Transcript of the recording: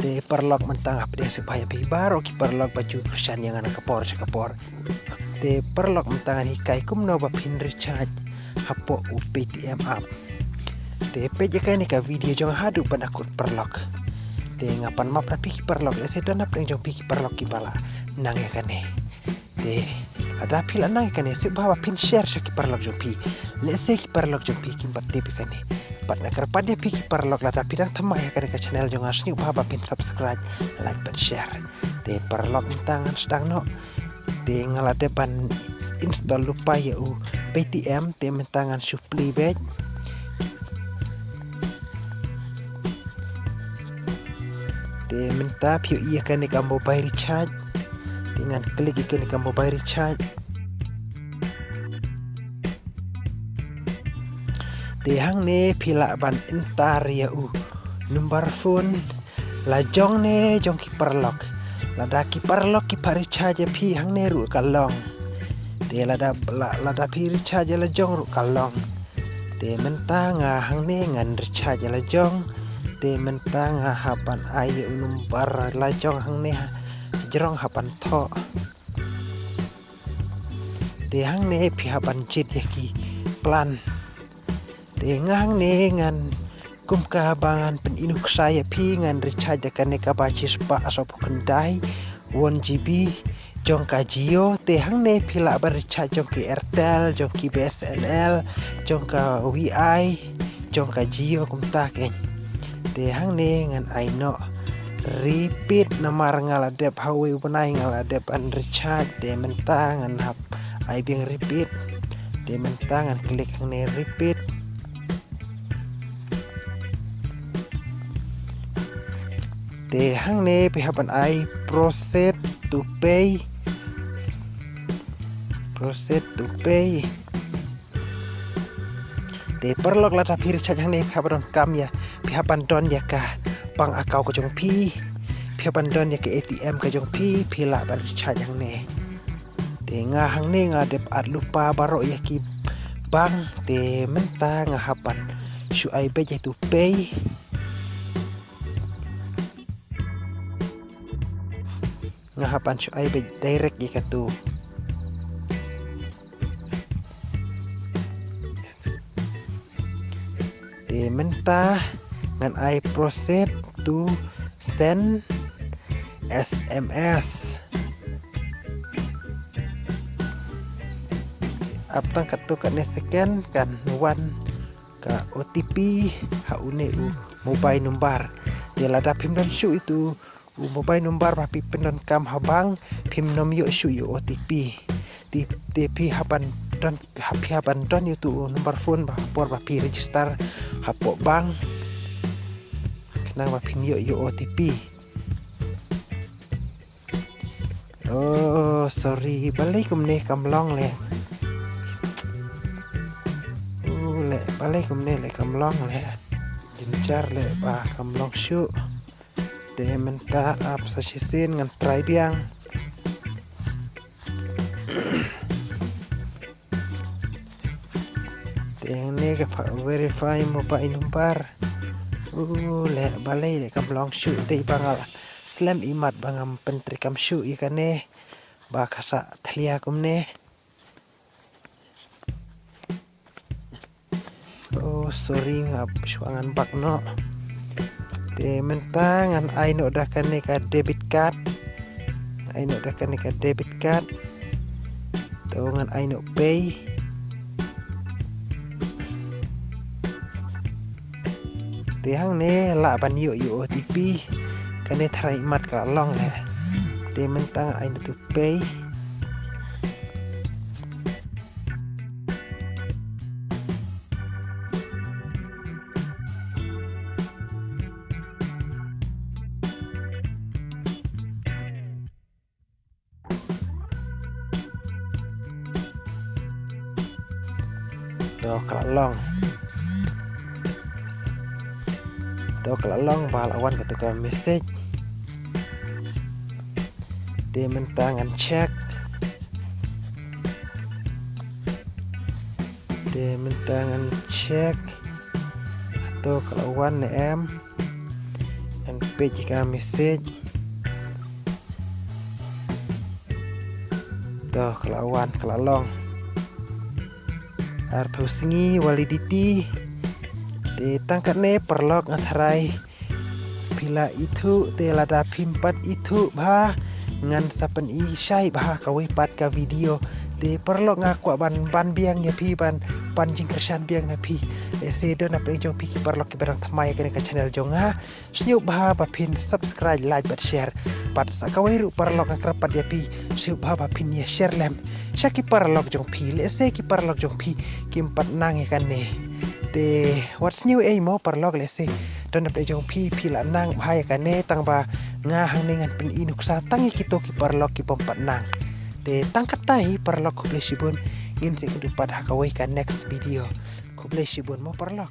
Te perlok mentang apa dia supaya pi baru ki perlok baju kersan yang anak kapor. Te perlok mentangan hikai kum no bapin recharge hapo UPTM app. Te peja kai ni ka video jong hadu pan akut perlok. Te ngapan map rapi ki perlok le sedan apa jong pi ki perlok ki bala nang ya kane. Te ada pila nang kane se bawa pin share ki perlok jong pi. Le se ki perlok jong pi ki bat te pi kane. Pat nakar pada piki perlok lada pidang temai akan ke channel jong asni upah pin subscribe like dan share te perlok tangan sedang no te ngalade pan install lupa ya PTM te mentangan supply back te minta piu iya kan ikan mobile recharge dengan klik ikan mobile recharge tehang ne pila ban entar ya number phone la jong ne jong ki perlok lada ki perlok ki pari charge pi hang ne ru kalong te lada pi recharge la jong ru kalong te mentang hang ne ngan recharge la jong te mentang hapan ai number la jong hang ne jerong hapan tho te hang ne pi hapan jit ya ki plan tengang nengan kum kabangan pen inuk saya pingan recharge dekan neka bacis pa asop kendai 1 GB jong ka Jio tehang ne pila bar recharge jong ki Airtel jong ki BSNL jong ka WI jong ka Jio kum taken tehang nengan aino repeat namar ngaladep hawe upanai ngaladep an recharge te mentangan hap ai bing repeat te mentangan klik hang ne repeat te hang ne pihapan ai proceed to pay te perlok lata pir charge hang ne pihapan kam ya pihapan don ya ka pang akau ko jong pi pihapan don ya ke ATM ka jong pi pila bar charge hang ne te nga hang ne ngadep at lupa baro ya ki bang te menta ngahapan shu ai be to pay ngahapan syu ay direct ya katu te mentah ngan ay proceed to send SMS aptang katu kan second kan one ka OTP haune mobile number te lada pim dan syu itu mobile number papi pendon kam habang pim nom yo shu yo OTP ti pi haban don yo tu number phone ba por papi register hapo bang kenang papi yo OTP oh sorry balik kumne kamlong le balik kumne le kamlong le jincar le ba kamlong shu te menta ap sa shisin ngan try biang te ne ka verify mobile number le balai le kam long shu de bangal slam imat bangam pentri kam shu ikane ba khasa thlia kumne oh sorry ngap swangan bakno te mentangan aino dah kan ka debit card tawangan aino pay te hang ne la ban yo OTP kane thrai mat ka long le te mentangan aino to pay to kelalong balawan ketika message te mentangan check atau kelawan em and page ka message to kelawan kelalong ar pausingi validity te tangkat ne perlok ngatharai pila itu te lada pimpat itu bah ngan sapen i syai bah kawai pat ka video te perlok ngakwa ban biang ya pi ban jing kersan biang na pi ese do na peng jong pi ki perlok ki barang thamai ka channel jong ha snyuk bah ba pin subscribe like but share pat sa kawai ru perlok ngakrapat ya pi snyuk bah ba pin ya share lem syaki perlok jong pi le ese ki perlok jong pi kim pat nang ya kan ne te what's new mo perlok le ese don na jong pi la nang bahaya kan ne tang ba nga hang dengan pen inuk sa tangi kito ki perlok ki pompat nang te tangkat tai perlok ko blesibun ngin se kudu pada kawai ka next video ko blesibun mo perlok